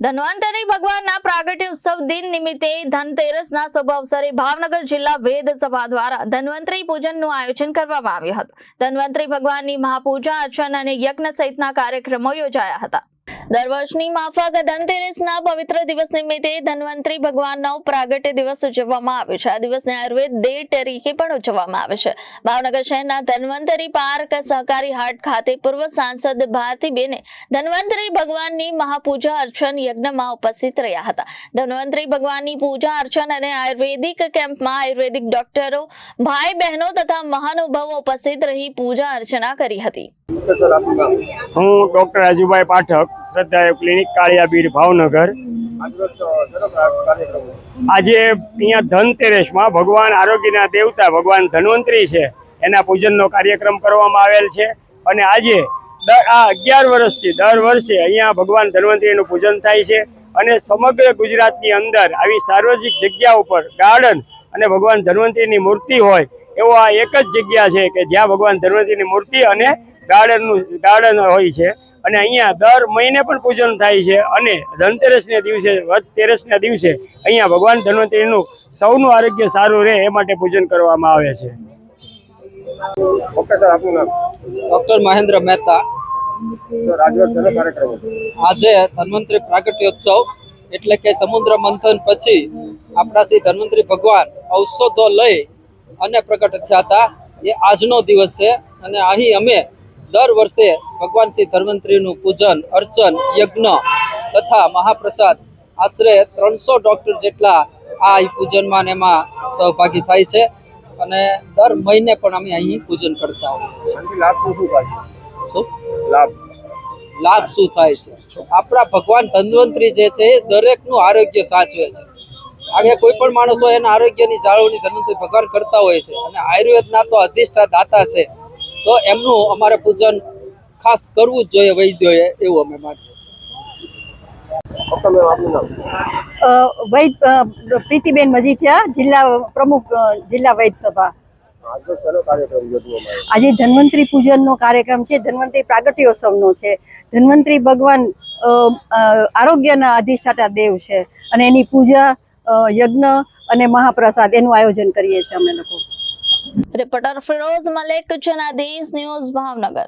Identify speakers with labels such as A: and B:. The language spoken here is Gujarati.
A: ધન્વંતરી ભગવાનના પ્રાગટ્ય ઉત્સવ દિન નિમિત્તે ધનતેરસના શુભ અવસરે ભાવનગર જિલ્લા વેદ સભા દ્વારા ધન્વંતરી પૂજનનું આયોજન કરવામાં આવ્યું હતું। ધન્વંતરી ભગવાનની મહાપૂજા અર્ચન અને યજ્ઞ સહિતના કાર્યક્રમો યોજાયા હતા। દર વર્ષની માફક ધનતેરસના પવિત્ર દિવસ નિમિત્તે ધન્વંતરી ભગવાનનો પ્રાગટ્ય દિવસ ઉજવવામાં આવે છે। આ દિવસને આયુર્વેદ ડે તરીકે પણ ઉજવવામાં આવે છે। ભાવનગર શહેરના ધન્વંતરી પાર્ક સહકારી હાટ ખાતે પૂર્વ સાંસદ ભારતીબેને ધન્વંતરી ભગવાનની મહાપૂજા અર્ચન યજ્ઞમાં ઉપસ્થિત રહ્યા હતા। ધન્વંતરી ભગવાનની પૂજા અર્ચન અને આયુર્વેદિક કેમ્પમાં આયુર્વેદિક ડોક્ટરો, ભાઈ બહેનો તથા મહાનુભાવો ઉપસ્થિત રહી પૂજા અર્ચના કરી હતી।
B: હું ડોક્ટર રાજુભાઈ પાઠક, શ્રદ્ધા ક્લિનિક કાળિયાબીર ભાવનગર। આજે અહીંયા ધનતેરસમાં ભગવાન આરોગ્યના દેવતા ભગવાન ધન્વંતરી છે એના પૂજનનો કાર્યક્રમ કરવામાં આવેલ છે અને આજે આ 11 વર્ષથી દર વર્ષે અહીંયા ભગવાન ધન્વંતરીનું પૂજન થાય છે અને સમગ્ર ગુજરાતની અંદર આવી સાર્વજનિક જગ્યા ઉપર ગાર્ડન અને ભગવાન ધન્વંતરીની મૂર્તિ હોય એવો આ એક જ જગ્યા છે કે જ્યાં ભગવાન ધન્વંતરીની મૂર્તિ અને ગાર્ડન હોય છે અને અહીંયા દર મહિને પણ પૂજન થાય છે અને ધનતેરસના દિવસે તેરસના દિવસે અહીંયા ભગવાન ધન્વંતરીનું સૌનું આરોગ્ય સારું રહે એ માટે પૂજન કરવામાં આવે છે।
C: ડોક્ટર મહેન્દ્ર મહેતા। આજે ધન્વંતરી પ્રાગટ્યોત્સવ એટલે કે સમુદ્ર મંથન પછી આપણા શ્રી ધન્વંતરી ભગવાન ઔષધો લઈ અને પ્રગટ થયા હતા એ આજનો દિવસ છે અને અહીં અમે દર વર્ષે ભગવાન શ્રી ધન્વંતરીનું પૂજન અર્ચન યજ્ઞ તથા મહાપ્રસાદ આશરે 300 ડોક્ટર જેટલા આ પૂજનમાં ને એમાં સહભાગી થાય છે અને દર મહિને પણ અમે અહીં પૂજન કરતા હોઈએ છીએ। લાભ શું થાય છે? આપણા ભગવાન ધન્વંતરી જે છે એ દરેકનું આરોગ્ય સાચવે છે। આજે કોઈ પણ માણસો એના આરોગ્યની જાળવણી ધન્વંતરી ભગવાન કરતા હોય છે અને આયુર્વેદના તો અધિષ્ઠા દાતા છે તો એમનું અમારે પૂજન ખાસ કરવું જ જોઈએ વૈદ્યોએ એવું અમે માનીએ છીએ।
D: વૈદ પ્રીતિબેન મજીઠિયા, જિલ્લા પ્રમુખ, જિલ્લા વૈદ સભા। આજે ધન્વંતરી પૂજનનો કાર્યક્રમ છે। ધન્વંતરી પ્રાગટ્યોત્સવનો છે। ધન્વંતરી ભગવાન આરોગ્યના અધિષ્ઠાતા દેવ છે અને એની પૂજા યજ્ઞ અને મહાપ્રસાદ એનું આયોજન કરીએ છીએ અમે લોકો।
A: Reporter Firoz Malek, Janadesh news, Bhavnagar.